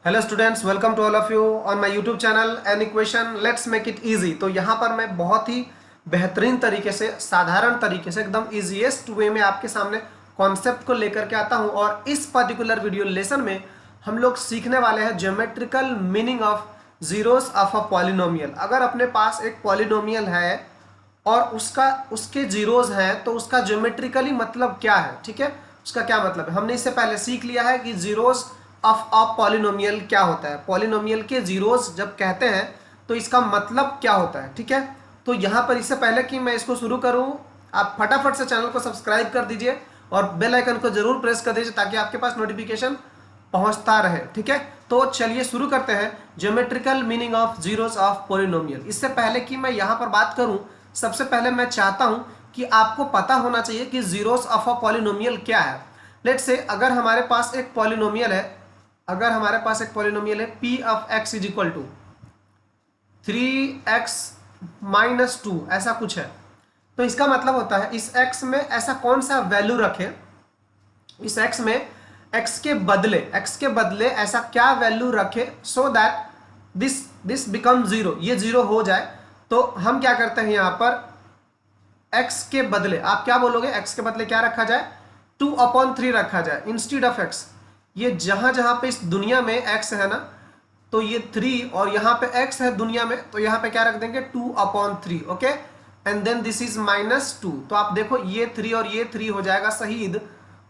Hello students, welcome to all of you on my YouTube channel an equation let's make it easy. तो यहाँ पर मैं बहुत ही बेहतरीन तरीके से, साधारण तरीके से, एकदम इजीएस्ट वे में आपके सामने कॉन्सेप्ट को लेकर के आता हूँ। और इस पर्टिकुलर वीडियो लेसन में हम लोग सीखने वाले हैं geometrical meaning of zeros of a polynomial. अगर अपने पास एक पॉलिनोमियल है और उसके जीरोस हैं तो उसका ज्योमेट्रिकली मतलब क्या है, ठीक है, उसका क्या मतलब है। हमने इससे पहले सीख लिया है कि जीरोस ऑफ अ पॉलिनोमियल क्या होता है, पॉलिनोमियल के जीरोस जब कहते हैं तो इसका मतलब क्या होता है, ठीक है। तो यहाँ पर इससे पहले कि मैं इसको शुरू करूँ, आप फटाफट से चैनल को सब्सक्राइब कर दीजिए और बेल आइकन को जरूर प्रेस कर दीजिए ताकि आपके पास नोटिफिकेशन पहुंचता रहे, ठीक है। तो चलिए शुरू करते हैं geometrical meaning of zeros of polynomial. इससे पहले कि मैं यहाँ पर बात करूँ, सबसे पहले मैं चाहता हूँ कि आपको पता होना चाहिए कि जीरोस ऑफ अ पॉलिनोमियल क्या है। लेट्स से अगर हमारे पास एक पॉलिनोमियल है, p of x is equal to 3x-2, ऐसा कुछ है। तो इसका मतलब होता है इस x में ऐसा कौन सा वैल्यू रखें, इस x में x के बदले ऐसा क्या वैल्यू रखे so that this become zero, ये जीरो हो जाए। तो हम क्या करते हैं, यहाँ पर x के बदले आप क्या बोलोगे, x के बदले क्या रखा जाए, 2/3 रखा जाए इंस्टीड ऑफ x। ये जहां जहां पे इस दुनिया में x है ना, तो ये 3 और यहाँ पे x है दुनिया में, तो यहाँ पे क्या रख देंगे 2/3, okay. And then this is -2। तो आप देखो ये 3 और ये 3 हो जाएगा शहीद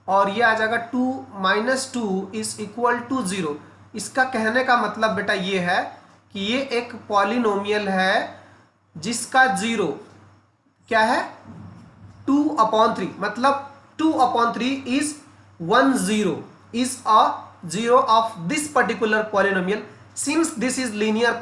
और ये आ जाएगा 2 - 2 इज इक्वल टू 0। इसका कहने का मतलब बेटा ये है कि ये एक पॉलिनोमियल है जिसका जीरो क्या है, 2/3, मतलब 2/3 is 10 is a zero of this particular polynomial since this is linear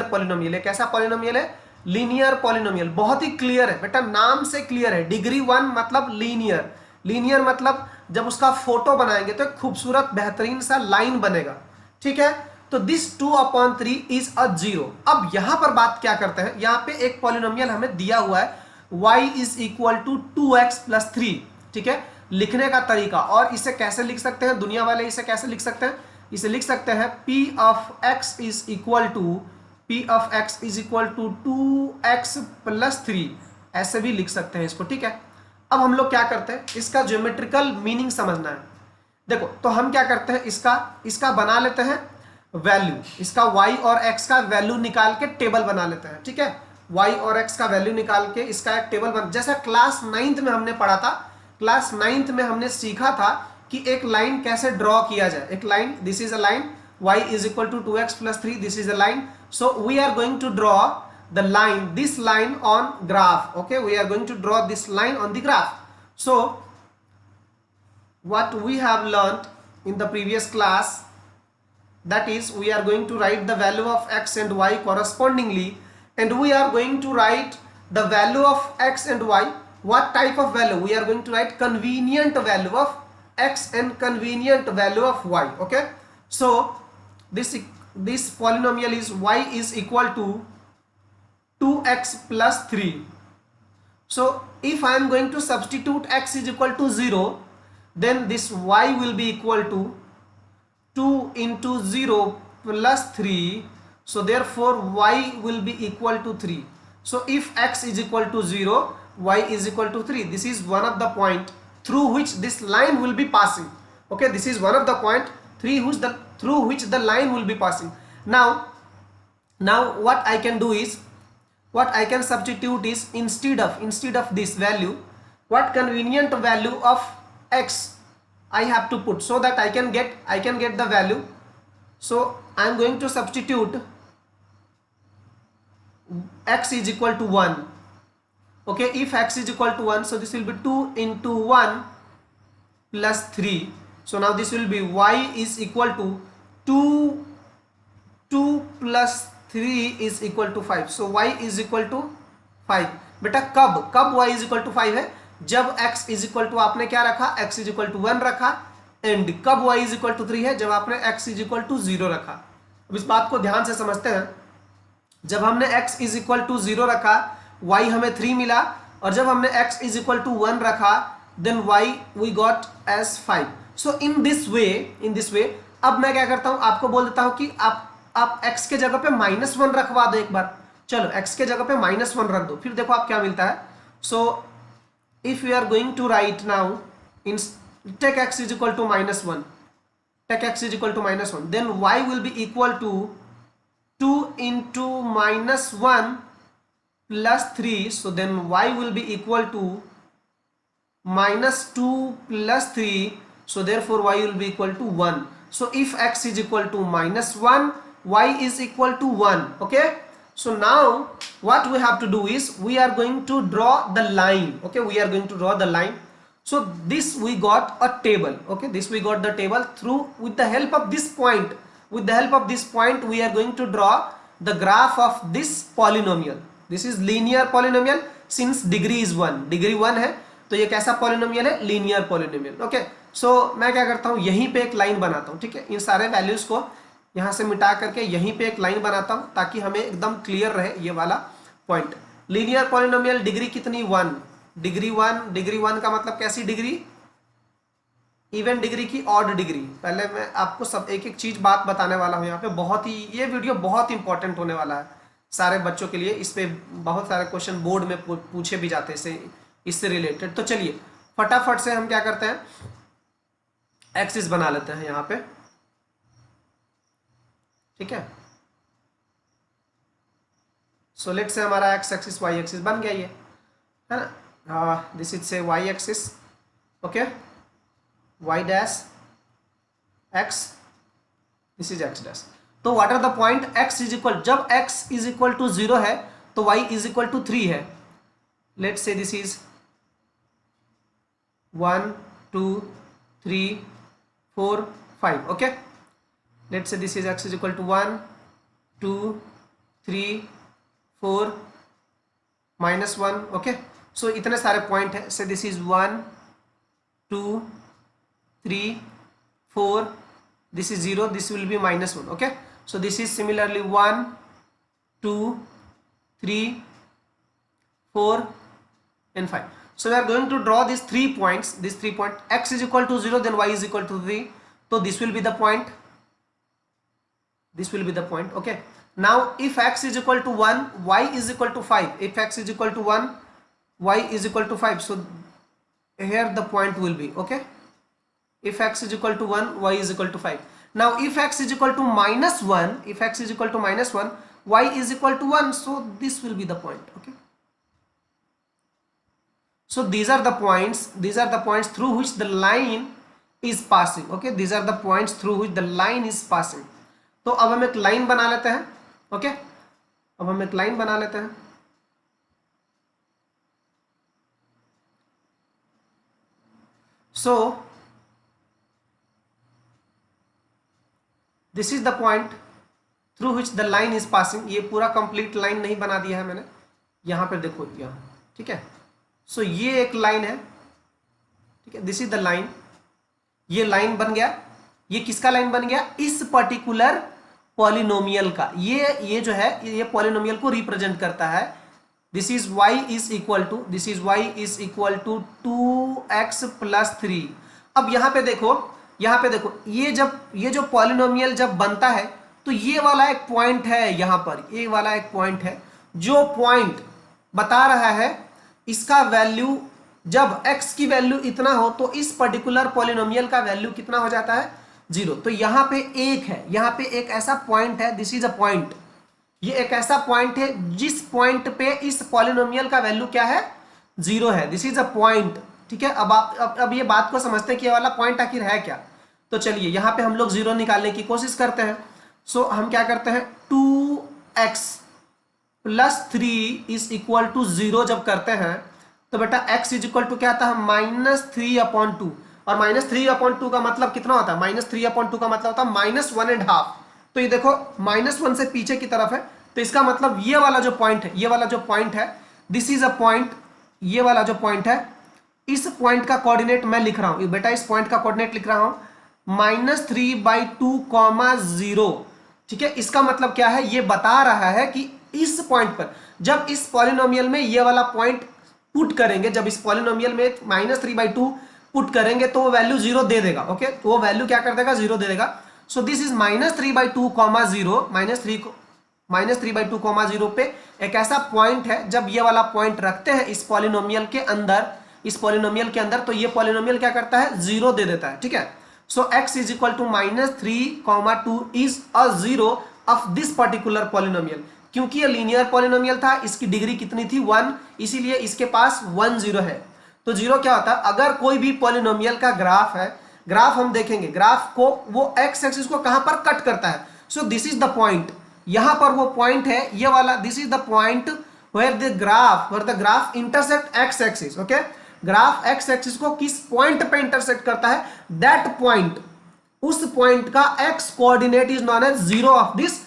polynomial। एक ऐसा पॉलिनोमियल है, लीनियर पॉलिनोमियल, बहुत ही क्लियर है बेटा, नाम से क्लियर है। डिग्री 1 मतलब लीनियर मतलब जब उसका फोटो बनाएंगे तो एक खूबसूरत बेहतरीन सा लाइन बनेगा, ठीक है। तो दिस 2/3 इज अ जीरो। अब यहां पर बात क्या करते हैं, यहां पे एक पॉलिनोमियल हमें दिया हुआ है y is equal to 2x+3, ठीक है। लिखने का तरीका, और इसे कैसे लिख सकते हैं, दुनिया वाले इसे कैसे लिख सकते हैं, इसे लिख सकते हैं p of x is equal to 2x+3, ऐसे भी लिख सकते हैं इसको, ठीक है। अब हम लोग क्या करते हैं, इसका ज्योमेट्रिकल मीनिंग समझना है। देखो तो हम क्या करते हैं, इसका बना लेते हैं वैल्यू, इसका y और x का वैल्यू निकाल के टेबल बना लेते हैं, ठीक है। y और x का वैल्यू निकाल के इसका एक टेबल बन, जैसा क्लास 9th में हमने पढ़ा था। क्लास 9th में हमने सीखा था कि एक लाइन कैसे ड्रॉ किया जाए। एक line, this is a line, y is equal to 2x+3, this is a line. So we are going to draw the line, this line on graph, okay, we are going to draw this line on the graph. So what we have learnt in the previous class, that is we are going to write the value of x and y correspondingly, and we are going to write the value of x and y. What type of value we are going to write, convenient value of x and convenient value of y, okay. So this polynomial is y is equal to 2x+3. so if I am going to substitute x is equal to 0, then this y will be equal to 2 into 0 plus 3, so therefore y will be equal to 3. So if x is equal to 0, y is equal to 3. This is one of the point through which this line will be passing, okay. This is one of the point through which the line will be passing. Now what I can do is, what I can substitute is, instead of this value, what convenient value of x I have to put so that I can get the value. So I am going to substitute x is equal to 1, okay. If x is equal to 1, so this will be 2 into 1 plus 3. So now this will be y is equal to 2 plus 3 is equal to 5. So y is equal to 5. बेटा कब y is equal to 5 है, जब x is equal to आपने क्या रखा, x is equal to 1 रखा, and कब y is equal to 3 है, जब आपने x is equal to 0 रखा। अब इस बात को ध्यान से समझते हैं, जब हमने x is equal to 0 रखा, y हमें 3 मिला, और जब हमने x is equal to 1 रखा, then y we got as 5. So in this way अब मैं क्या करता हूं, आपको बोल देता हूं कि आप x के जगह पे -1 रखवा दो एक बार। चलो x के जगह पे -1 रख दो, फिर देखो आप क्या मिलता है। So if you are going to right now in take x is equal to -1, take x is equal to -1, then y will be equal to 2 into -1 plus 3, so then y will be equal to -2 plus 3, so therefore y will be equal to 1. So if x is equal to -1, y is equal to 1. Okay, so now what we have to do is we are going to draw the line. Okay, we are going to draw the line. So this we got a table. Okay, this we got the table through with the help of this point. With the help of this point we are going to draw the graph of this polynomial. This is linear polynomial since degree is 1, degree 1 है, तो ये कैसा polynomial है, linear polynomial. Okay, सो मैं क्या करता हूँ, यहीं पे एक लाइन बनाता हूँ। ठीक है, इन सारे वैल्यूज को यहाँ से मिटा करके यहीं पे एक लाइन बनाता हूँ ताकि हमें एकदम क्लियर रहे ये वाला पॉइंट। लीनियर पॉलिनोमियल डिग्री कितनी, 1, डिग्री 1, डिग्री 1 का मतलब कैसी डिग्री, इवन डिग्री की ऑड डिग्री। पहले मैं आपको सब एक एक चीज बात बताने वाला हूँ यहाँ पे, बहुत ही ये वीडियो बहुत इंपॉर्टेंट होने वाला है सारे बच्चों के लिए। इस पे बहुत सारे क्वेश्चन बोर्ड में पूछे भी जाते हैं इससे रिलेटेड। तो चलिए फटाफट से हम क्या करते हैं, एक्सिस बना लेते हैं यहाँ पे। ठीक है, सो लेट से हमारा एक्स एक्सिस वाई एक्सिस बन गया ये, है ना। This is say y axis, okay, y dash x, this is x dash। तो what are the point, x is equal, जब x इज इक्वल टू 0 है तो y इज इक्वल टू 3 है। Let's say this is 1 2 3 4 5। Okay, let's say this is x is equal to 1 2 3 4 -1। Okay, so इतने सारे point है। Say this is 1 2 3 4, this is 0, this will be -1। okay, so this is similarly 1 2 3 4 and 5। so we are going to draw these 3 points, these 3 points, x is equal to 0, then y is equal to 3, so this will be the point, this will be the point। okay, now if x is equal to 1, y is equal to 5, if x is equal to 1, y is equal to 5, so here the point will be, okay, if x is equal to 1, y is equal to 5। now if x is equal to -1, if x is equal to -1, y is equal to 1, so this will be the point। okay, so these are the points, these are the points through which the line is passing। okay, these are the points through which the line is passing। तो अब हम एक line बना लेते हैं। Okay, अब हम एक लाइन बना लेते हैं। सो this is the point through which the line is passing. ये पूरा कंप्लीट लाइन नहीं बना दिया है मैंने, यहाँ पे देखो यहाँ। ठीक है, सो ये एक लाइन है। ठीक है, दिस इज द लाइन, ये लाइन बन गया। ये किसका लाइन बन गया, इस पर्टिकुलर पॉलिनोमियल का। ये जो है ये पॉलिनोमियल को रिप्रेजेंट करता है। This is y is equal to, this is y is equal to 2x + 3। अब यहाँ पे देखो, यहाँ पे देखो, ये जो पॉलिनोमियल जब बनता है तो ये वाला एक पॉइंट है, यहाँ पर ये वाला एक पॉइंट है जो पॉइंट बता रहा है इसका वैल्यू, जब x की वैल्यू इतना हो तो इस पर्टिकुलर पॉलिनोमियल का वैल्यू कितना हो जाता है, 0। तो यहाँ पे एक है, यहाँ पे एक ऐसा पॉइंट है, दिस इज अ पॉइंट। ये एक ऐसा पॉइंट है जिस पॉइंट पे इस पॉलिनोमियल का वैल्यू क्या है, 0 है। This is a point. ठीक है, अब ये बात को समझते हैं कि ये वाला पॉइंट आखिर है क्या। तो चलिए यहाँ पे हम लोग 0 निकालने की कोशिश करते हैं। सो हम क्या करते हैं, 2x + 3 इज इक्वल टू 0 जब करते हैं तो बेटा x इज इक्वल टू क्या आता है, -3/2। और -3/2 का मतलब कितना होता है, -3/2 का मतलब होता है -1.5। तो ये देखो -1 से पीछे की तरफ है, तो इसका मतलब ये वाला जो पॉइंट है, ये वाला जो पॉइंट है, दिस इज अ पॉइंट। ये वाला जो पॉइंट है, इस पॉइंट का कोऑर्डिनेट मैं लिख रहा हूं बेटा, इस पॉइंट का कोऑर्डिनेट लिख रहा हूं -3/2, 0। ठीक है, इसका मतलब क्या है, ये बता रहा है कि इस पॉइंट पर जब इस पॉलिनोमियल में ये वाला पॉइंट पुट करेंगे, जब इस पॉलिनोमियल में -3/2 पुट करेंगे तो वो वैल्यू 0 दे देगा। ओके, तो वो वैल्यू क्या कर देगा, 0 दे देगा। सो दिस इज -3/2, -3/2, पे एक ऐसा पॉइंट है जब ये वाला पॉइंट रखते हैं इस पॉलिनोमियल के अंदर, तो ये पॉलिनोमियल क्या करता है, 0 दे देता है, ठीक है। So x is equal to -3, 2 is a 0 of this particular polynomial. क्योंकि ये लीनियर पॉलिनोमियल था, इसकी डिग्री कितनी थी, 1, इसीलिए इसके पास 1 0 है। तो 0 क्या होता है, अगर कोई भी पॉलिनोमियल का ग्राफ है, ग्राफ हम देखेंगे, ग्राफ को वो एक्स एक्सिस को कहां पर कट करता है। So this is the point, यहां पर वो पॉइंट है ये वाला, this is the point where the graph intersect x axis. Okay, graph x axis को किस पॉइंट पे इंटरसेक्ट करता है, दैट पॉइंट, उस पॉइंट का x coordinate is known as 0 of this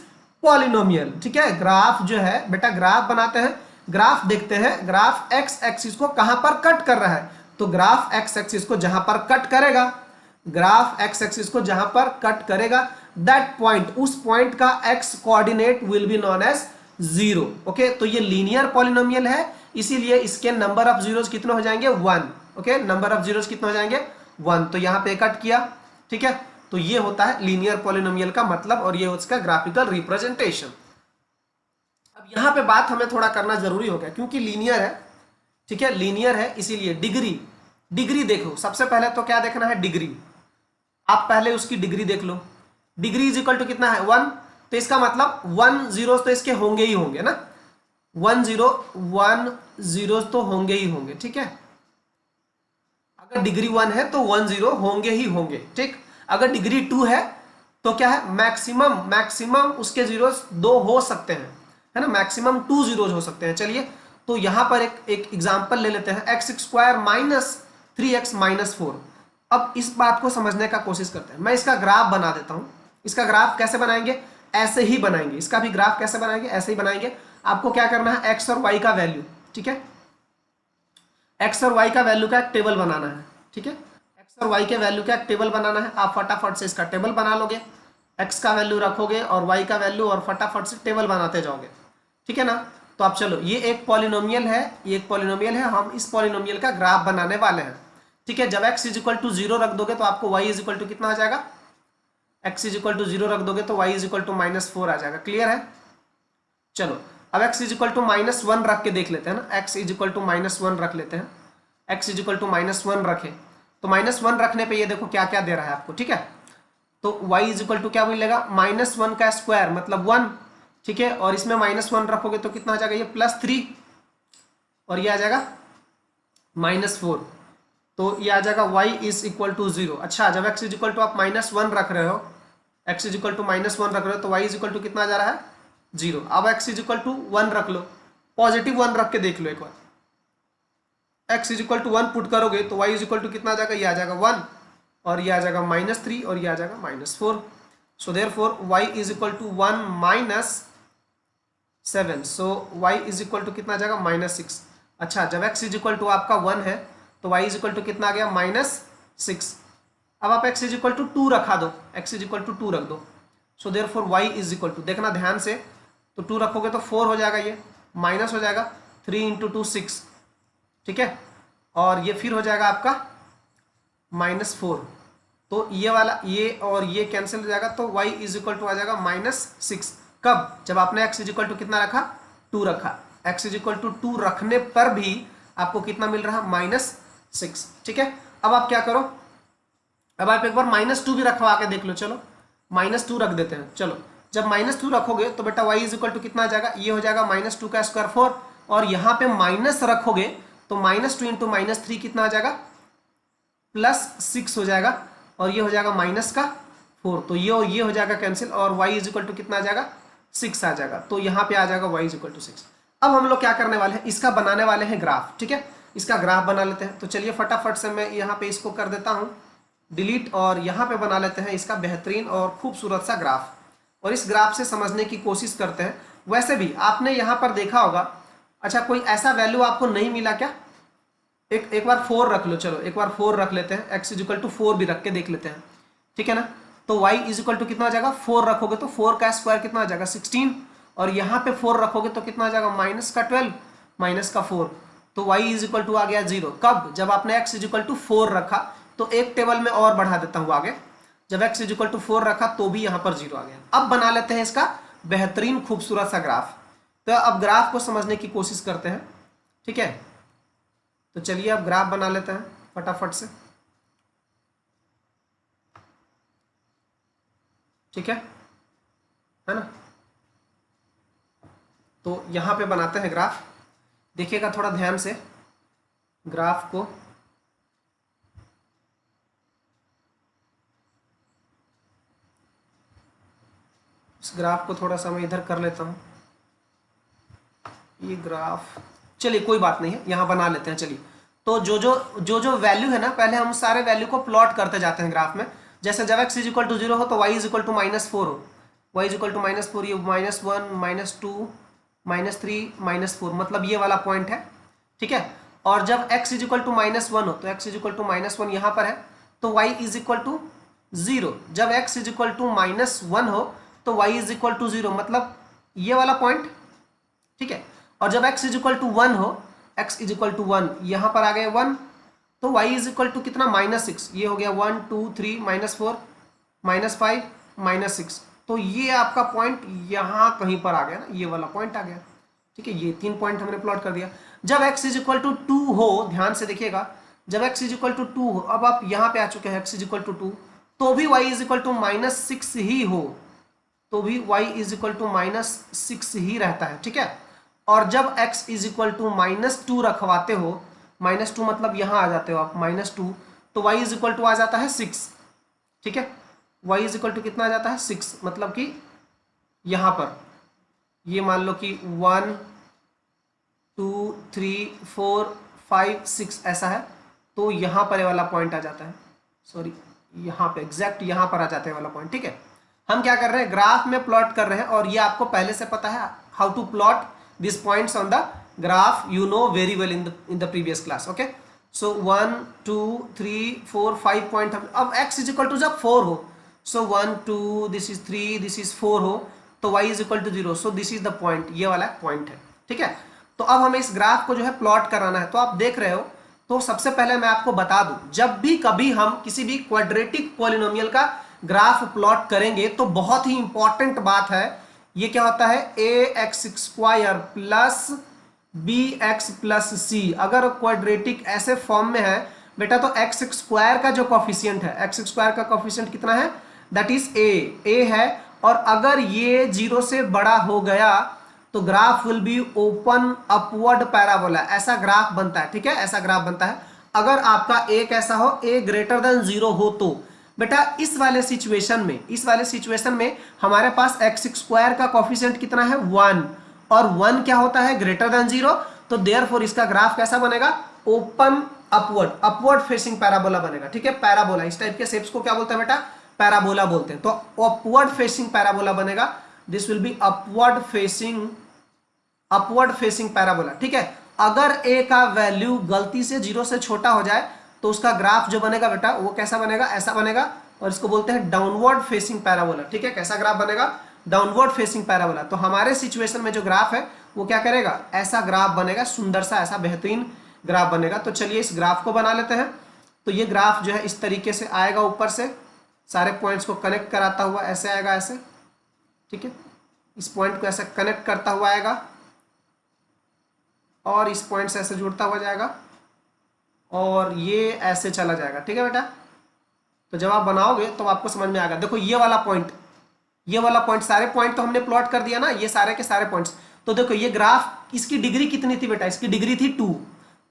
polynomial, ठीक है। ग्राफ जो है बेटा, ग्राफ बनाते हैं, ग्राफ देखते हैं, ग्राफ एक्स एक्सिस को कहां पर कट कर रहा है, तो ग्राफ एक्स एक्सिस को जहां पर कट करेगा, ग्राफ एक्स एक्सिस को जहां पर कट करेगा, दैट पॉइंट, उस पॉइंट का x coordinate will be known as 0। Okay, तो ये लीनियर पॉलिनोमियल है, इसीलिए इसके नंबर ऑफ जीरोस कितने हो जाएंगे, 1। ओके, नंबर ऑफ जीरोस कितने हो जाएंगे, 1। तो यहां पे कट किया, ठीक है। तो ये होता है लीनियर पॉलिनोमियल का मतलब, और ये उसका ग्राफिकल रिप्रेजेंटेशन। अब यहां पे बात हमें थोड़ा करना जरूरी हो गया, क्योंकि लीनियर है, ठीक है, लीनियर है, इसीलिए डिग्री देख लो। सबसे पहले तो क्या देखना है, डिग्री। आप पहले उसकी डिग्री देख लो। डिग्री इज इक्वल टू कितना है, 1। तो इसका मतलब 1 0 तो इसके होंगे ही होंगे ना, 1 0 तो होंगे ही होंगे, ठीक है। अगर डिग्री 1 है तो 1 0 होंगे ही होंगे, ठीक। अगर डिग्री 2 है तो क्या है, मैक्सिमम उसके जीरोस 2 हो सकते हैं, है ना, मैक्सिमम 2 जीरोस हो सकते हैं। चलिए, तो यहां पर एक एग्जांपल ले लेते हैं, x² - 3x - 4। अब इस बात को समझने का कोशिश करते हैं। मैं इसका ग्राफ बना देता हूं। इसका ग्राफ कैसे बनाएंगे, ऐसे ही बनाएंगे। इसका भी ग्राफ कैसे बनाएंगे, ऐसे ही बनाएंगे। आपको क्या करना है, x और y का वैल्यू, ठीक है, x और y का वैल्यू का एक टेबल बनाना है, ठीक है। x और y के वैल्यू का एक टेबल बनाना है। आप फटाफट से इसका टेबल बना लोगे, x का वैल्यू रखोगे और y का वैल्यू, और फटाफट से टेबल बनाते जाओगे, ठीक है ना। तो आप चलो, ये एक पॉलिनोमियल है, हम इस पॉलिनोमियल का ग्राफ बनाने वाले हैं, ठीक है। जब x इज इक्वल टू 0 रख दोगे तो आपको y इज इक्वल टू कितना आ जाएगा, x इज इक्वल टू 0 रख दोगे तो y इज इक्वल टू -4 आ जाएगा। क्लियर है। चलो, अब x इज इक्वल टू -1 रख के देख लेते हैं ना, x इज इक्वल टू -1 रख लेते हैं। x इज इक्वल टू -1 रखे तो -1 रखने पे ये देखो क्या क्या दे रहा है आपको, ठीक है। तो y इज इक्वल टू क्या मिलेगा, -1 का स्क्वायर मतलब 1, ठीक है। और इसमें -1 रखोगे तो कितना आ जाएगा, ये +3, और ये आ जाएगा -4, तो ये आ जाएगा y इज इक्वल टू 0। अच्छा, जब x इज इक्वल टू आप -1 रख रहे हो, x इज इक्वल टू -1 रख रहे हो, तो y इज इक्वल टू कितना जा रहा है, 0। अब x इज इक्वल टू 1 रख लो, पॉजिटिव 1 रख के देख लो एक बार। x is equal to 1 put करोगे तो y इज इक्वल टू कितना आ जाएगा, ये आ जाएगा 1, और ये आ जाएगा -3, और ये आ जाएगा -4। So therefore y is equal to 1 - 7, so y is equal to कितना आ जाएगा, -6। अच्छा, जब x इज इक्वल टू आपका 1 है तो y इज इक्वल टू कितना आ गया, -6। अब आप x इज इक्वल टू 2 रखा दो, x इज इक्वल टू 2 रख दो। So therefore y is equal to, देखना ध्यान से, तो 2 रखोगे तो 4 हो जाएगा, ये माइनस हो जाएगा, 3 × 2 6, ठीक है। और ये फिर हो जाएगा आपका -4, तो ये वाला ये और ये कैंसिल हो जाएगा, तो y इज इक्वल टू आ जाएगा -6। कब, जब आपने x इज इक्वल टू कितना रखा, 2 रखा। x इज इक्वल टू 2 रखने पर भी आपको कितना मिल रहा, -6, ठीक है। अब आप क्या करो, अब आप एक बार -2 भी रखवा के देख लो। चलो, -2 रख देते हैं। चलो, जब -2 रखोगे तो बेटा y इज इक्वल टू कितना आ जाएगा, ये हो जाएगा -2 का स्क्वायर 4, और यहाँ पे माइनस रखोगे तो -2 × -3 कितना आ जाएगा, +6 हो जाएगा, और ये हो जाएगा -4, तो ये हो जाएगा कैंसिल, और y इज इक्वल टू कितना आ जाएगा, 6 आ जाएगा। तो यहाँ पे आ जाएगा y इज इक्वल टू 6। अब हम लोग क्या करने वाले हैं, इसका बनाने वाले हैं ग्राफ, ठीक है। इसका ग्राफ बना लेते हैं। तो चलिए फटाफट से मैं यहाँ पे इसको कर देता हूँ डिलीट, और यहाँ पे बना लेते हैं इसका बेहतरीन और खूबसूरत सा ग्राफ, और इस ग्राफ से समझने की कोशिश करते हैं। वैसे भी आपने यहाँ पर देखा होगा, अच्छा कोई ऐसा वैल्यू आपको नहीं मिला क्या, एक बार 4 रख लो। चलो, एक बार 4 रख लेते हैं, x इज इक्वल टू 4 भी रख के देख लेते हैं, ठीक है ना। तो y इज इक्वल टू कितना आ जाएगा, 4 रखोगे तो 4 का स्क्वायर कितना आ जाएगा, 16, और यहाँ पे 4 रखोगे तो कितना आ जाएगा, -12, -4, तो y इज इक्वल टू आ गया 0। कब, जब आपने x इज इक्वल टू 4 रखा। तो एक टेबल में और बढ़ा देता हूँ आगे, जब x इज इक्वल टू 4 रखा तो भी यहाँ पर 0 आ गया। अब बना लेते हैं इसका बेहतरीन खूबसूरत सा ग्राफ। तो अब ग्राफ को समझने की कोशिश करते हैं, ठीक है। तो चलिए अब ग्राफ बना लेते हैं फटाफट से, ठीक है ना। तो यहाँ पे बनाते हैं ग्राफ, देखिएगा थोड़ा ध्यान से ग्राफ को। इस ग्राफ को थोड़ा सा मैं इधर कर लेता हूँ, ये ग्राफ, चलिए कोई बात नहीं है, यहाँ बना लेते हैं। चलिए तो जो वैल्यू है ना, पहले हम सारे वैल्यू को प्लॉट करते जाते हैं ग्राफ में। जैसे जब x इज इक्वल टू 0 हो तो y इज इक्वल टू -4 हो, y इज इक्वल टू -4, ये -1 -2 -3 -4, मतलब ये वाला पॉइंट है, ठीक है। और जब x इज इक्वल टू -1 हो तो x इज इक्वल टू -1 यहाँ पर है, तो y इज इक्वल टू 0। जब x इज इक्वल टू -1 हो तो y इज इक्वल टू 0, मतलब ये वाला पॉइंट, ठीक है। और जब x इज इक्वल टू 1 हो, x इज इक्वल टू 1, यहाँ पर आ गए 1, तो y इज इक्वल टू कितना -6, ये हो गया 1 2 3 -4 -5 -6। तो ये आपका पॉइंट यहाँ कहीं पर आ गया ना, ये वाला पॉइंट आ गया, ठीक है। ये 3 पॉइंट हमने प्लॉट कर दिया। जब x इज इक्वल टू 2 हो, ध्यान से देखिएगा, जब x इज इक्वल टू 2 हो, अब आप यहाँ पे आ चुके हैं x इज इक्वल टू 2, तो भी y इज इक्वल टू -6 ही हो, तो भी y इज इक्वल टू -6 ही रहता है, ठीक है। और जब x इज इक्वल टू -2 रखवाते हो, -2 मतलब यहाँ आ जाते हो आप -2, तो y इज इक्वल टू आ जाता है 6, ठीक है। y इज इक्वल टू कितना आ जाता है 6, मतलब कि यहाँ पर ये मान लो कि 1 2 3 4 5 6 ऐसा है, तो यहाँ पर ये वाला पॉइंट आ जाता है, सॉरी यहाँ पे एग्जैक्ट यहाँ पर आ जाता है वाला पॉइंट, ठीक है। हम क्या कर रहे हैं, ग्राफ में प्लॉट कर रहे हैं, और ये आपको पहले से पता है how to plot this points on the graph, you know very well in the previous class, okay. So 1 2 3 4 5 point हम, अब x इज इक्वल टू जब 4 हो, so 1 2 this is 3 this is 4 हो, तो y is equal to 0, so this is the point, ये वाला point है, ठीक है। तो अब हमें इस ग्राफ को जो है प्लॉट कराना है। तो आप देख रहे हो, तो सबसे पहले मैं आपको बता दूं, जब भी कभी हम किसी भी क्वाड्रेटिक पॉलिनोमियल का ग्राफ प्लॉट करेंगे तो बहुत ही इंपॉर्टेंट बात है, ये क्या होता है, ax² plus bx plus c। अगर क्वाड्रेटिक ऐसे फॉर्म में है बेटा, तो x² का जो कॉफिशिएंट है, x² का कॉफिशिएंट कितना है, दैट इज a है। और अगर ये 0 से बड़ा हो गया तो graph will be open upward parabola, ऐसा ग्राफ बनता है, ठीक है, ऐसा ग्राफ बनता है। अगर आपका a कैसा हो, a ग्रेटर देन 0 हो, तो बेटा इस वाले सिचुएशन में हमारे पास x² का कॉफिशिएंट कितना है, 1, और 1 क्या होता है, ग्रेटर देन 0, तो देयरफॉर इसका ग्राफ कैसा बनेगा, ओपन अपवर्ड फेसिंग पैराबोला बनेगा, ठीक है। पैराबोला, इस टाइप के शेप्स को क्या बोलते हैं बेटा, पैराबोला बोलते हैं। तो अपवर्ड फेसिंग पैराबोला बनेगा, this will be upward facing parabola, ठीक है। अगर a का वैल्यू गलती से 0 से छोटा हो जाए तो उसका ग्राफ जो बनेगा बेटा वो कैसा बनेगा, ऐसा बनेगा, और इसको बोलते हैं डाउनवर्ड फेसिंग पैराबोला, ठीक है। कैसा ग्राफ बनेगा, डाउनवर्ड फेसिंग पैराबोला। तो हमारे सिचुएशन में जो ग्राफ है वो क्या करेगा, ऐसा ग्राफ बनेगा, सुंदर सा ऐसा बेहतरीन ग्राफ बनेगा। तो चलिए इस ग्राफ को बना लेते हैं। तो ये ग्राफ जो है इस तरीके से आएगा, ऊपर से सारे पॉइंट्स को कनेक्ट कराता हुआ ऐसे आएगा, ऐसे, ठीक है। इस पॉइंट को ऐसे कनेक्ट करता हुआ आएगा, और इस पॉइंट से ऐसे जुड़ता हुआ जाएगा, और ये ऐसे चला जाएगा, ठीक है बेटा। तो जब आप बनाओगे तो आपको समझ में आएगा। देखो ये वाला पॉइंट, सारे पॉइंट तो हमने प्लॉट कर दिया ना, ये सारे के सारे पॉइंट्स। तो देखो ये ग्राफ, इसकी डिग्री कितनी थी बेटा, इसकी डिग्री थी 2।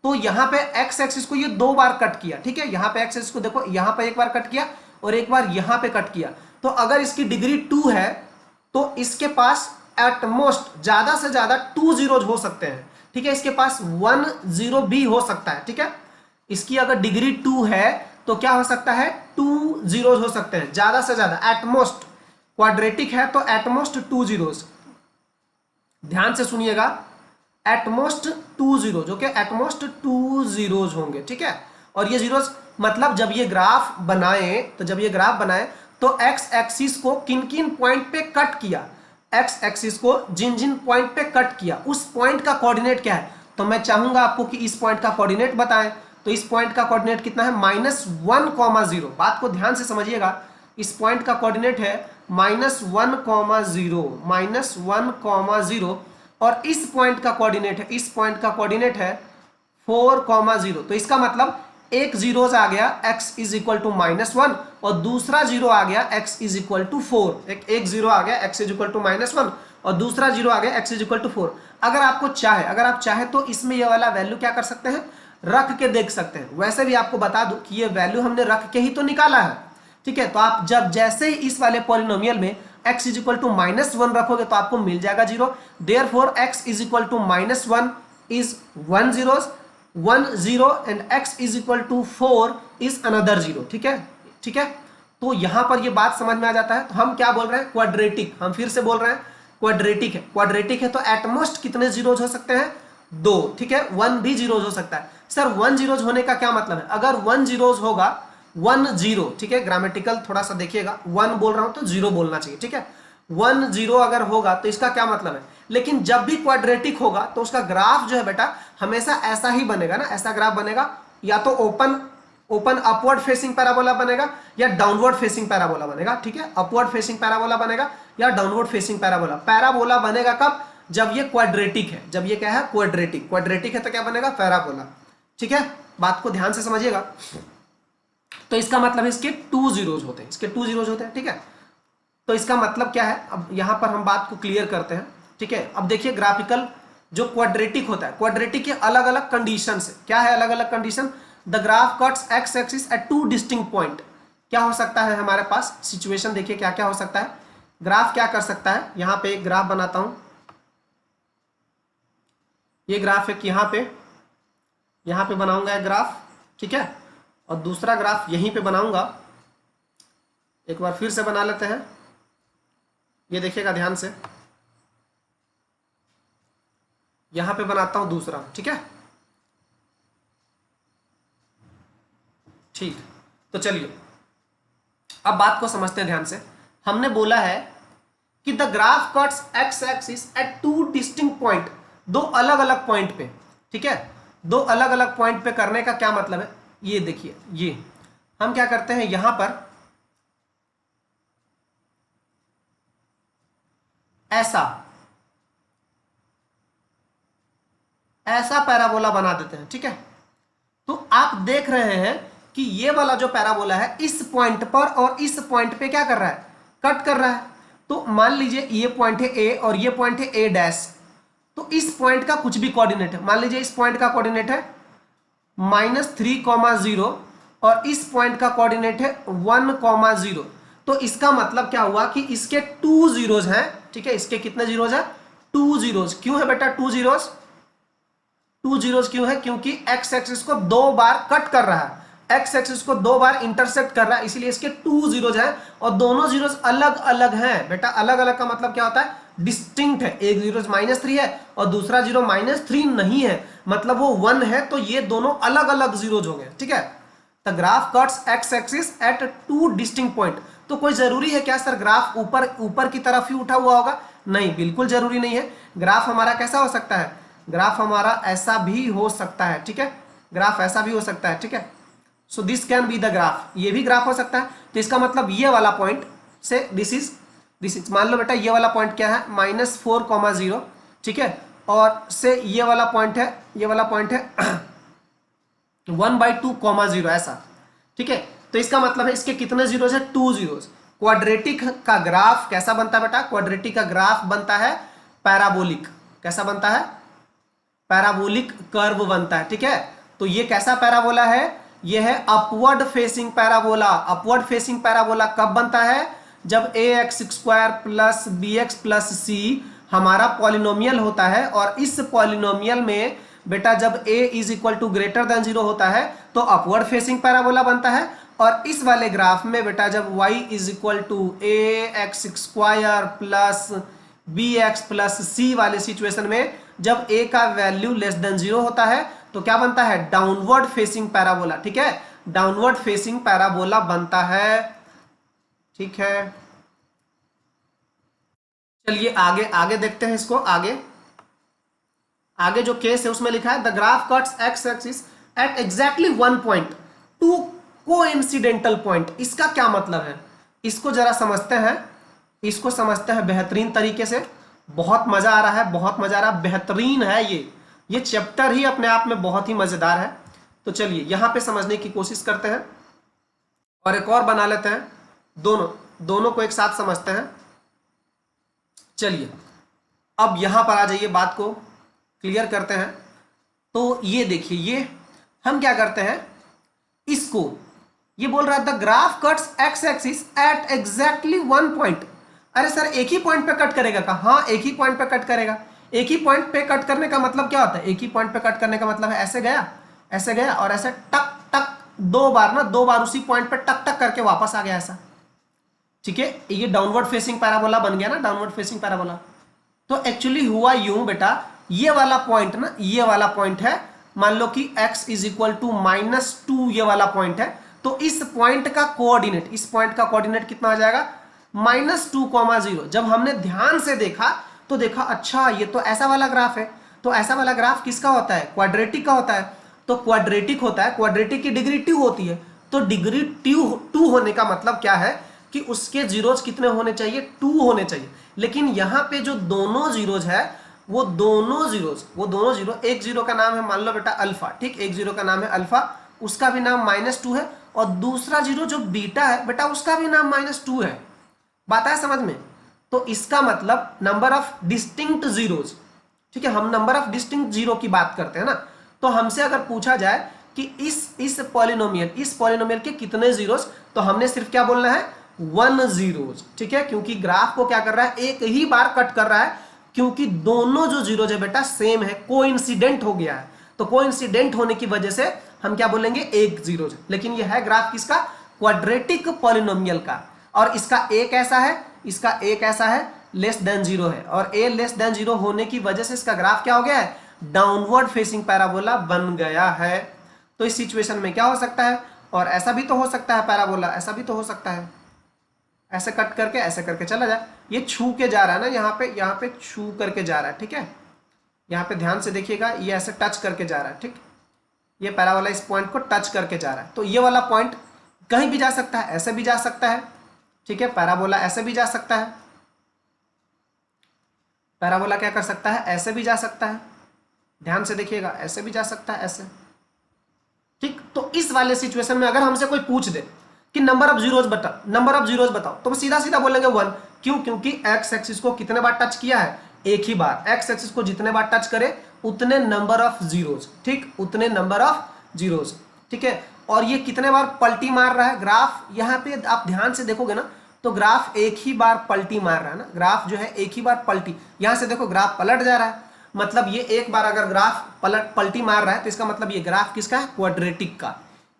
तो यहाँ पे x एक्सिस को ये 2 बार कट किया, ठीक है। यहाँ पे x एक्सिस को देखो, यहाँ पे एक बार कट किया और एक बार यहाँ पे कट किया। तो अगर इसकी डिग्री 2 है तो इसके पास एट मोस्ट ज्यादा से ज्यादा 2 जीरोज हो सकते हैं, ठीक है। इसके पास 1 0 भी हो सकता है, ठीक है। इसकी अगर डिग्री 2 है तो क्या हो सकता है, 2 जीरोज हो सकते हैं ज्यादा से ज्यादा, एटमोस्ट। क्वाड्रेटिक है तो एटमोस्ट 2 जीरोज, ध्यान से सुनिएगा, at most 2 zeros, okay, at most 2 zeros होंगे, ठीक है। और ये जीरोज मतलब जब ये ग्राफ बनाए तो एक्स एक्सिस को किन किन पॉइंट पे कट किया, एक्स एक्सिस को जिन जिन पॉइंट पे कट किया उस पॉइंट का कोऑर्डिनेट क्या है। तो मैं चाहूंगा आपको कि इस पॉइंट का कोऑर्डिनेट बताएं। तो इस पॉइंट का कोऑर्डिनेट कितना है, -1, 0। बात को ध्यान से समझिएगा, इस पॉइंट का कोऑर्डिनेट है -1,0, -1,0 और इस पॉइंट का कोऑर्डिनेट है 4,0। तो इसका मतलब एक जीरोज आ गया x इज इक्वल टू -1 और दूसरा जीरो आ गया x इज इक्वल टू 4। एक जीरो आ गया x इज इक्वल टू -1 और दूसरा जीरो आ गया x इज इक्वल टू 4। अगर आप चाहे तो इसमें ये वाला वैल्यू क्या कर सकते हैं, रख के देख सकते हैं। वैसे भी आपको बता दूं कि ये वैल्यू हमने रख के ही तो निकाला है, ठीक है। तो आप जब जैसे ही इस वाले पॉलिनोमियल में x इज इक्वल टू -1 रखोगे तो आपको मिल जाएगा zero. Therefore x is equal to -1 is 1 0 and x is equal to 4 is another zero, ठीक है। तो यहां पर ये बात समझ में आ जाता है। तो हम क्या बोल रहे हैं, क्वाड्रेटिक। हम फिर से बोल रहे हैं क्वाड्रेटिक है तो एटमोस्ट कितने जीरोज हो सकते हैं, 2, ठीक है। 1 भी जीरोज हो सकता है। सर 1 जीरोज होने का क्या मतलब है, अगर 1 जीरोज होगा 1 0, ठीक है, ग्रामेटिकल थोड़ा सा देखिएगा, 1 बोल रहा हूं तो 0 बोलना चाहिए, ठीक है। 1 0 अगर होगा तो इसका क्या मतलब है, लेकिन जब भी क्वाड्रेटिक होगा तो उसका ग्राफ जो है बेटा हमेशा ऐसा ही बनेगा ना, ऐसा ग्राफ बनेगा, या तो ओपन अपवर्ड फेसिंग पैराबोला बनेगा या डाउनवर्ड फेसिंग पैराबोला बनेगा, ठीक है। अपवर्ड फेसिंग पैराबोला बनेगा या डाउनवर्ड फेसिंग पैराबोला बनेगा कब, जब ये क्वाड्रेटिक है। जब ये क्या है, क्वाड्रेटिक है तो क्या बनेगा, पैराबोला, ठीक है। बात को ध्यान से समझिएगा। तो इसका मतलब इसके 2 जीरोज होते हैं, ठीक है। तो इसका मतलब क्या है, अब यहां पर हम बात को क्लियर करते हैं, ठीक है। अब देखिए ग्राफिकल जो क्वाड्रेटिक होता है, क्वाड्रेटिक के अलग अलग कंडीशन है। क्या है अलग अलग condition, the graph cuts x axis at 2 distinct point. क्या हो सकता है हमारे पास सिचुएशन, देखिए क्या क्या हो सकता है। ग्राफ क्या कर सकता है, यहां पे एक ग्राफ बनाता हूं, ये ग्राफ एक यहां पे बनाऊंगा एक ग्राफ, ठीक है, और दूसरा ग्राफ यहीं पे बनाऊंगा। एक बार फिर से बना लेते हैं, ये देखिएगा ध्यान से, यहां पे बनाता हूं दूसरा, ठीक है। ठीक, तो चलिए अब बात को समझते हैं ध्यान से। हमने बोला है कि the graph cuts x axis at 2 distinct point, 2 अलग अलग पॉइंट पे, ठीक है। 2 अलग अलग पॉइंट पे करने का क्या मतलब है, ये देखिए, ये हम क्या करते हैं, यहां पर ऐसा पैराबोला बना देते हैं, ठीक है। तो आप देख रहे हैं कि ये वाला जो पैराबोला है इस पॉइंट पर और इस पॉइंट पे क्या कर रहा है, कट कर रहा है। तो मान लीजिए ये पॉइंट है ए और ये पॉइंट है ए डैश, तो इस पॉइंट का कुछ भी कोऑर्डिनेट है, मान लीजिए इस पॉइंट का कोऑर्डिनेट है -3,0 और इस पॉइंट का कोऑर्डिनेट है 1,0। तो इसका मतलब क्या हुआ कि इसके 2 जीरोज हैं, ठीक है। इसके कितने जीरोज हैं, 2 जीरोज। क्यों है बेटा 2 जीरोज, 2 जीरोज क्यों है, क्योंकि एक्स एक्सिस को 2 बार कट कर रहा है, एक्स एक्सिस को 2 बार इंटरसेक्ट कर रहा है, इसीलिए इसके 2 जीरोज हैं। और दोनों जीरोज अलग अलग हैं बेटा। अलग अलग का मतलब क्या होता है, डिस्टिंक्ट है। एक जीरो -3 है और दूसरा जीरो -3 नहीं है, मतलब वो 1 है। तो ये दोनों अलग अलग जीरोज हो गए, ठीक है। The graph cuts x axis at 2 distinct point. तो कोई जरूरी है क्या सर ग्राफ ऊपर की तरफ ही उठा हुआ होगा, नहीं, बिल्कुल जरूरी नहीं है। ग्राफ हमारा कैसा हो सकता है, ग्राफ हमारा ऐसा भी हो सकता है, ठीक है। ग्राफ ऐसा भी हो सकता है, ठीक है। So this can be the graph, ये भी ग्राफ हो सकता है। तो इसका मतलब ये वाला पॉइंट से दिस इज मान लो बेटा ये वाला पॉइंट क्या है, -4,0, ठीक है। और से ये वाला पॉइंट है 1/2,0 ऐसा, ठीक है। तो इसका मतलब है इसके कितने जीरोज है, 2 जीरोज। क्वाड्रेटिक का ग्राफ कैसा बनता है बेटा, क्वाड्रेटिक का ग्राफ बनता है पैराबोलिक। कैसा बनता है, पैराबोलिक कर्व बनता है, ठीक है। तो ये कैसा पैराबोला है, ये है upward facing parabola. Upward facing parabola कब बनता है, जब ax² plus bx plus c हमारा पॉलिनोमियल होता है। और इस पॉलिनोमियल में बेटा जब a is equal to greater than 0 होता है तो अपवर्ड फेसिंग पैराबोला बनता है। और इस वाले ग्राफ में बेटा जब y इज इक्वल टू ax² plus bx plus c वाले सिचुएशन में जब a का वैल्यू लेस देन 0 होता है तो क्या बनता है, डाउनवर्ड फेसिंग पैराबोला, ठीक है। डाउनवर्ड फेसिंग पैराबोला बनता है, ठीक है। चलिए आगे देखते हैं इसको। आगे जो केस है उसमें लिखा है the graph cuts x axis at exactly 1 point 2 coincidental point. इसका क्या मतलब है, इसको जरा समझते हैं, इसको समझते हैं बेहतरीन तरीके से। बहुत मजा आ रहा है, बहुत मजा आ रहा है, बेहतरीन है ये चैप्टर ही अपने आप में बहुत ही मजेदार है। तो चलिए यहां पे समझने की कोशिश करते हैं और एक और बना लेते हैं, दोनों दोनों को एक साथ समझते हैं। चलिए अब यहां पर आ जाइए, बात को क्लियर करते हैं। तो ये देखिए, ये हम क्या करते हैं, इसको ये बोल रहा था graph cuts x axis at exactly one point. अरे सर एक ही पॉइंट पे कट करेगा का? हाँ एक ही पॉइंट पे कट करेगा। एक ही पॉइंट पे कट करने का मतलब क्या होता है? एक ही पॉइंट पे कट करने का मतलब है ऐसे गया और ऐसे टक टक दो बार ना, दो बार उसी पॉइंट पे टक टक करके वापस आ गया ऐसा। ठीक है, ये डाउनवर्ड फेसिंग पैराबोला बन गया ना, डाउनवर्ड फेसिंग पैराबोला। तो एक्चुअली हुआ यूं बेटा, ये वाला पॉइंट ना, ये वाला पॉइंट है, मान लो कि x इज इक्वल टू -2, ये वाला पॉइंट है। तो इस पॉइंट का कोऑर्डिनेट, इस पॉइंट का कोऑर्डिनेट कितना आ जाएगा? -2,0। जब हमने ध्यान से देखा तो देखा अच्छा ये तो ऐसा वाला ग्राफ है। तो ऐसा वाला ग्राफ किसका होता है? क्वाड्रेटिक का होता है। तो क्वाड्रेटिक होता है, क्वाड्रेटिक की डिग्री 2 होती है। तो डिग्री 2 होने का मतलब क्या है कि उसके जीरोज कितने होने चाहिए? 2 होने चाहिए। लेकिन यहां पे जो दोनों जीरोज है, वो दोनों जीरो, एक जीरो का नाम है मान लो बेटा अल्फा, ठीक, एक जीरो का नाम है अल्फा, उसका भी नाम -2 है, और दूसरा जीरो जो बीटा है बेटा, उसका भी नाम -2 है। बात है समझ में? तो इसका मतलब नंबर ऑफ डिस्टिंक्ट जीरोज, ठीक है, हम नंबर ऑफ डिस्टिंक्ट जीरो की बात करते हैं ना। तो हमसे अगर पूछा जाए कि इस पॉलिनोमियल के कितने जीरोज, तो हमने सिर्फ क्या बोलना है? 1 जीरोज। ठीक है, क्योंकि ग्राफ को क्या कर रहा है? एक ही बार कट कर रहा है, क्योंकि दोनों जो जीरोज है बेटा सेम है, कोइंसिडेंट हो गया है। तो कोइंसिडेंट होने की वजह से हम क्या बोलेंगे? एक जीरोज। लेकिन यह है ग्राफ किसका? क्वाड्रेटिक पॉलिनोमियल का। और इसका एक ऐसा है, इसका एक ऐसा है, लेस देन जीरो है, और ए लेस देन जीरो होने की वजह से इसका ग्राफ क्या हो गया है? डाउनवर्ड फेसिंग पैराबोला बन गया है। तो इस सिचुएशन में क्या हो सकता है? और ऐसा भी तो हो सकता है पैराबोला, ऐसा भी तो हो सकता है, ऐसे कट करके ऐसे करके चला जाए। ये छू के जा रहा है ना, यहाँ पे छू करके जा रहा है। ठीक है, यहाँ पे ध्यान से देखिएगा, ये ऐसे टच करके जा रहा है। ठीक, ये पैराबोला इस पॉइंट को टच करके जा रहा है। तो ये वाला पॉइंट कहीं भी जा सकता है, ऐसे भी जा सकता है। ठीक है, पैराबोला ऐसे भी जा सकता है, पैराबोला क्या कर सकता है? ऐसे भी जा सकता है, ध्यान से देखिएगा, ऐसे भी जा सकता है, ऐसे। ठीक, तो इस वाले सिचुएशन में अगर हमसे कोई पूछ दे कि नंबर ऑफ जीरोज बताओ, तो सीधा सीधा बोलेंगे 1। क्यों? क्योंकि एक्स एक्सिस को कितने बार टच किया है? एक ही बार। एक्स एक्सिस को जितने बार टच करे उतने नंबर ऑफ जीरोज, ठीक, उतने नंबर ऑफ जीरोज। ठीक है, और ये कितने बार पलटी मार रहा है ग्राफ? यहाँ पे आप ध्यान से देखोगे ना, तो ग्राफ एक ही बार पलटी मार रहा है ना, ग्राफ जो है एक ही बार पलटी, यहां से देखो ग्राफ पलट जा रहा है, मतलब ये एक बार अगर ग्राफ पलटी मार रहा है तो इसका मतलब ये ग्राफ किसका है? क्वाड्रेटिक का।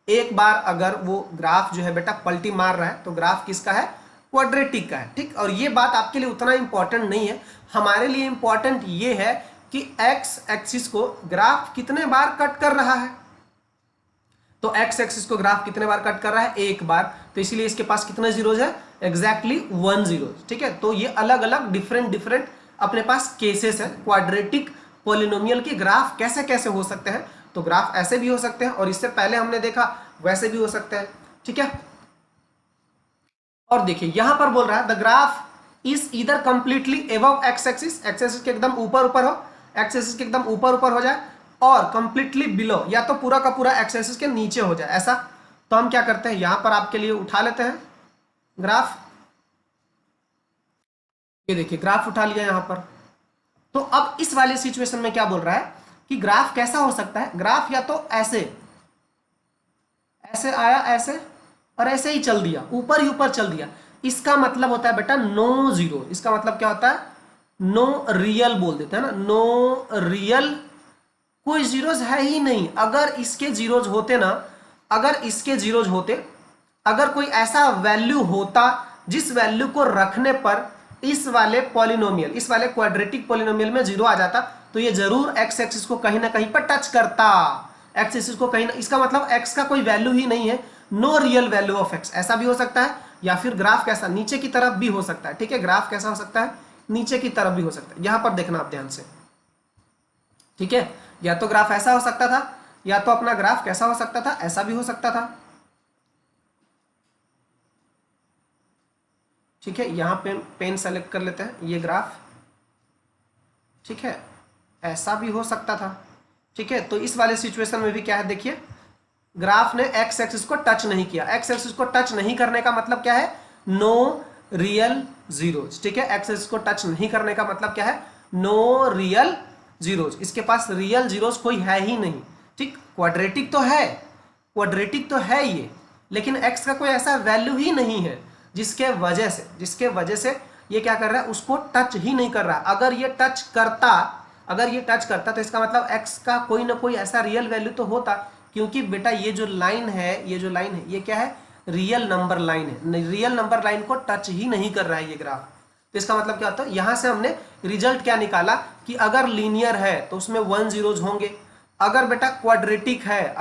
एक बार अगर वो ग्राफ जो है बेटा पलटी मार रहा है तो ग्राफ किसका है? क्वाड्रेटिक का है। ठीक, और ये बात आपके लिए उतना इंपॉर्टेंट नहीं है, हमारे लिए इंपॉर्टेंट ये है कि एक्स एक्सिस को ग्राफ कितने बार कट कर रहा है। तो एक्स एक्सिस को ग्राफ कितने बार कट कर रहा है? एक बार। तो इसीलिए इसके पास कितने जीरोज है? Exactly 1 zero. ठीक है, तो ये अलग अलग डिफरेंट अपने पास केसेस है। क्वाड्रेटिक पॉलिनोमियल के ग्राफ कैसे कैसे हो सकते हैं? तो ग्राफ ऐसे भी हो सकते हैं, और इससे पहले हमने देखा वैसे भी हो सकते हैं। ठीक है, और देखिए यहां पर बोल रहा है the graph is either completely above x axis, x axis के एकदम ऊपर ऊपर हो, एक्स एक्सिस के एकदम ऊपर ऊपर हो जाए, और कंप्लीटली बिलो, या तो पूरा का पूरा एक्स एक्सिस के नीचे हो जाए, ऐसा। तो हम क्या करते हैं, यहां पर आपके लिए उठा लेते हैं ग्राफ। ये देखिए ग्राफ उठा लिया यहां पर। तो अब इस वाले सिचुएशन में क्या बोल रहा है कि ग्राफ कैसा हो सकता है? ग्राफ या तो ऐसे ऐसे आया, ऐसे, और ऐसे ही चल दिया, ऊपर ही ऊपर चल दिया। इसका मतलब होता है बेटा नो जीरो। इसका मतलब क्या होता है? नो रियल बोल देते हैं ना, नो रियल, कोई जीरोज है ही नहीं। अगर इसके जीरोज होते ना, अगर इसके जीरोज होते, अगर कोई ऐसा वैल्यू होता जिस वैल्यू को रखने पर इस वाले पॉलिनोमियल, इस वाले क्वाड्रेटिक पॉलिनोमियल में जीरो आ जाता, तो ये जरूर एक्स एक्सिस को कहीं ना कहीं पर टच करता। एक्स एक्सिस को कहीं ना, इसका मतलब एक्स का कोई वैल्यू ही नहीं है, no real value of x. ऐसा भी हो सकता है, या फिर ग्राफ कैसा? नीचे की तरफ भी हो सकता है। ठीक है, ग्राफ कैसा हो सकता है? नीचे की तरफ भी हो सकता है। यहां पर देखना आप ध्यान से। ठीक है, या तो ग्राफ ऐसा हो सकता था, या तो अपना ग्राफ कैसा हो सकता था? ऐसा भी हो सकता था। ठीक है, यहाँ पे पेन सेलेक्ट कर लेते हैं, ये ग्राफ, ठीक है, ऐसा भी हो सकता था, ठीक है। तो इस वाले सिचुएशन में भी क्या है, देखिए ग्राफ ने एक्स एक्सिस को टच नहीं किया। एक्स एक्सिस को टच नहीं करने का मतलब क्या है, नो रियल जीरोज, ठीक है। एक्स एक्सिस को टच नहीं करने का मतलब क्या है, नो रियल जीरोज, इसके पास रियल जीरोज कोई है ही नहीं, ठीक। क्वाड्रेटिक तो है, क्वाड्रेटिक तो है ये, लेकिन एक्स का कोई ऐसा वैल्यू ही नहीं है जिसके वजह से ये क्या कर रहा है, उसको टच ही नहीं कर रहा। अगर ये टच करता तो इसका मतलब एक्स का कोई ना कोई ऐसा रियल वैल्यू तो होता, क्योंकि बेटा ये जो लाइन है ये क्या है, रियल नंबर लाइन है। रियल नंबर लाइन को टच ही नहीं कर रहा है ये ग्राफ। तो इसका मतलब क्या होता है, यहां से हमने रिजल्ट क्या निकाला कि अगर लीनियर है तो उसमें 1 जीरोज होंगे। अगर बेटा क्वाड्रेटिक है,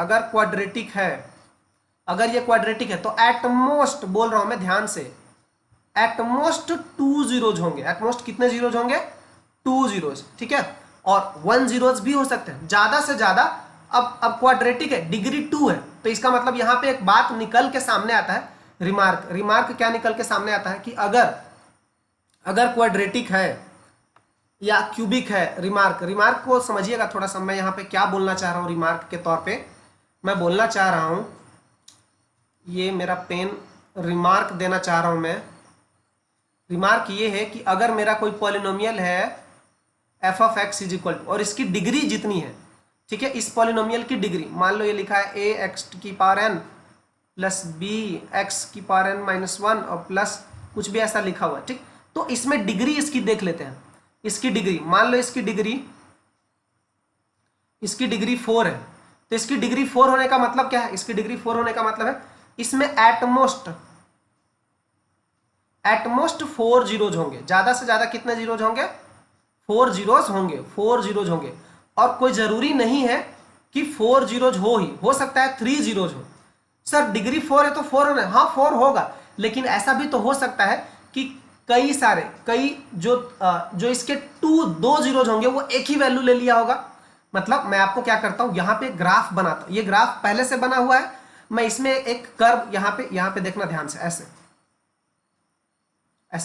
अगर ये क्वाड्रेटिक है तो एटमोस्ट, बोल रहा हूं मैं ध्यान से, एटमोस्ट 2 जीरोज होंगे। एटमोस्ट कितने जीरोज होंगे, 2 जीरोज, ठीक है। और 1 जीरोज भी हो सकते हैं, ज्यादा से ज्यादा। अब क्वाड्रेटिक है, डिग्री 2 है, तो इसका मतलब यहां पे एक बात निकल के सामने आता है, रिमार्क क्या निकल के सामने आता है कि अगर क्वाड्रेटिक है या क्यूबिक है, रिमार्क को समझिएगा थोड़ा सा। मैं यहाँ पे क्या बोलना चाह रहा हूँ, रिमार्क के तौर पे मैं बोलना चाह रहा हूँ, ये मेरा पेन, रिमार्क देना चाह रहा हूँ मैं। रिमार्क ये है कि अगर मेरा कोई पॉलिनोमियल है f of x is equal to, और इसकी डिग्री जितनी है, ठीक है, इस पॉलिनोमियल की डिग्री, मान लो ये लिखा है ए एक्स की power n plus b x की पावर एन माइनस 1 और प्लस कुछ भी ऐसा लिखा हुआ है, ठीक। तो इसमें डिग्री इसकी देख लेते हैं, इसकी डिग्री, मान लो इसकी डिग्री 4 है। तो इसकी डिग्री 4 होने का मतलब क्या है, इसकी डिग्री 4 होने का मतलब है इसमें एटमोस्ट 4 जीरोज होंगे। ज्यादा से ज्यादा कितने जीरोज होंगे, 4 जीरोज होंगे। और कोई जरूरी नहीं है कि 4 जीरोज हो सकता है 3 जीरोज हो। सर डिग्री 4 है तो 4 होना है, हाँ 4 होगा, लेकिन ऐसा भी तो हो सकता है कि कई जो इसके 2 जीरोज होंगे वो एक ही वैल्यू ले लिया होगा। मतलब मैं आपको क्या करता हूं, यहां पे ग्राफ बनाता हूं, ये ग्राफ पहले से बना हुआ है, मैं इसमें एक कर्व यहां पे देखना ध्यान से, ऐसे।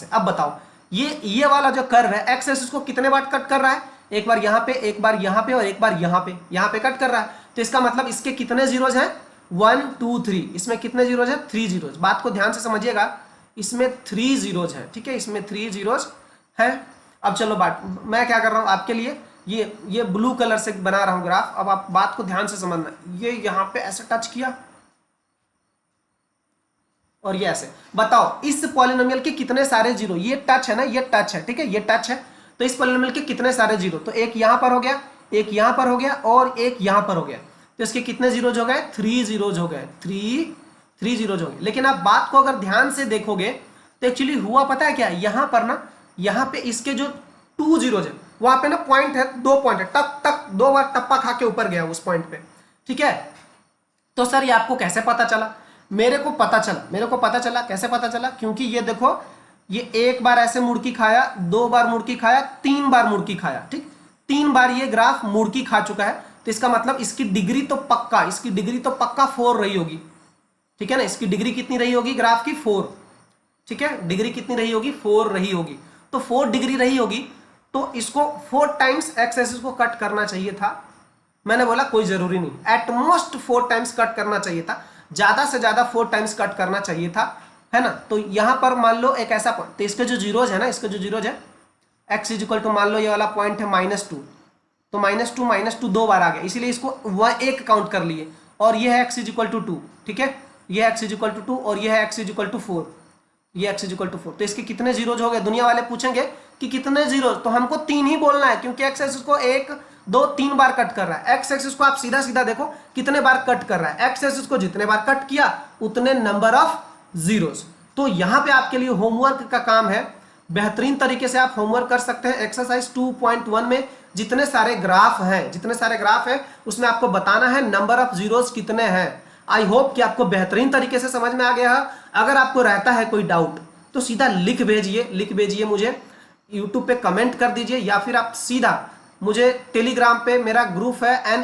अब बताओ ये वाला जो कर्व है एक्स एक्सिस को कितने बार कट कर रहा है, एक बार यहां पे, एक बार यहां पे और एक बार यहां पे कट कर रहा है। तो इसका मतलब इसके कितने जीरोज हैं, 1 2 3, इसमें कितने जीरोज है, 3 जीरोज। बात को ध्यान से समझिएगा, इसमें 3 जीरोज है, ठीक है, इसमें 3 जीरोज है। अब चलो मैं क्या कर रहा हूं आपके लिए, ये ब्लू कलर से बना रहा हूं ग्राफ। अब आप बात को ध्यान से समझना, ये यहां पे ऐसे टच किया और ये ऐसे। बताओ इस पॉलिनोमियल के कितने सारे जीरो, ये टच है ना, ये टच है, ठीक है, ये टच है। तो इस पॉलिनोमियल के कितने सारे जीरो, तो एक यहां पर हो गया, एक यहां पर हो गया और एक यहां पर हो गया। तो इसके कितने जीरोज हो गए, 3 जीरोज हो गए, 3 जीरोज हो गए। लेकिन आप बात को अगर ध्यान से देखोगे तो एक्चुअली हुआ पता है क्या, यहां पर ना, यहां पे इसके जो 2 जीरोज है वहां पे ना पॉइंट है, 2 पॉइंट है, टक 2 बार टप्पा खा के ऊपर गया उस पॉइंट पे, ठीक है। तो सर ये आपको कैसे पता चला, मेरे को पता चला कैसे पता चला, क्योंकि ये देखो, ये एक बार ऐसे मुड़की खाया, 2 बार मुड़की खाया, 3 बार मुड़की खाया, ठीक, 3 बार ये ग्राफ मुड़की खा चुका है। तो इसका मतलब इसकी डिग्री तो पक्का 4 रही होगी, ठीक है ना। इसकी डिग्री कितनी रही होगी ग्राफ की, 4, ठीक है, डिग्री कितनी रही होगी, 4 रही होगी। तो 4 डिग्री रही होगी, तो इसको 4 टाइम्स एक्स एक्सिस को कट करना चाहिए था। मैंने बोला कोई जरूरी नहीं, एटमोस्ट 4 टाइम्स कट करना चाहिए था, ज्यादा से ज्यादा 4 टाइम्स कट करना चाहिए था, है ना। तो यहां पर मान लो एक ऐसा पॉइंट, तो इसके जो जीरोज है ना, इसके जो जीरोज है एक्स इज इक्वल टू, मान लो ये वाला पॉइंट है -2, तो -2 2 बार आ गया, इसीलिए इसको एक काउंट कर लिए। और ये है एक्स इज इक्वल टू 2, ठीक है, ये एक्स इज इक्वल टू 2 और ये है एक्स इज इक्वल टू 4, ये एक्स इज इक्वल टू 4। तो इसके कितने जीरोज हो गए, दुनिया वाले पूछेंगे कि कितने जीरोज, तो हमको 3 ही बोलना है, क्योंकि एक्स एक्सिस को 1 2 3 बार कट कर रहा है। एक्स एक्सिस को आप सीधा सीधा देखो कितने बार कट कर रहा है, एक्स एक्सिस को जितने बार कट किया उतने नंबर ऑफ जीरोज। तो यहां पे आपके लिए होमवर्क का काम है, बेहतरीन तरीके से आप होमवर्क कर सकते हैं। एक्सरसाइज 2.1 में जितने सारे ग्राफ हैं उसमें आपको बताना है नंबर ऑफ जीरोज कितने हैं। आई होप कि आपको बेहतरीन तरीके से समझ में आ गया है। अगर आपको रहता है कोई डाउट तो सीधा लिख भेजिए मुझे, यूट्यूब पे कमेंट कर दीजिए, या फिर आप सीधा मुझे टेलीग्राम पे, मेरा ग्रुप है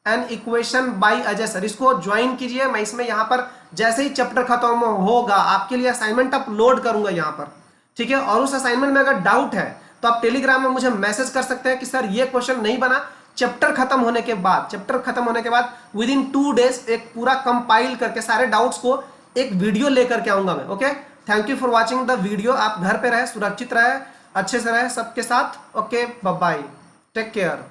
an equation by Ajay sir, इसको ज्वाइन कीजिए। मैं इसमें यहाँ पर जैसे ही चैप्टर खत्म होगा आपके लिए असाइनमेंट अपलोड करूंगा यहाँ पर, ठीक है। और उस असाइनमेंट में अगर डाउट है तो आप टेलीग्राम में मुझे मैसेज कर सकते हैं कि सर ये क्वेश्चन नहीं बना। चैप्टर खत्म होने के बाद विद इन 2 डेज एक पूरा कंपाइल करके सारे डाउट्स को एक वीडियो लेकर के आऊंगा मैं। Okay, thank you for watching the video. आप घर पे रहे, सुरक्षित रहे, अच्छे से रहे सबके साथ। Okay, bye bye, take care.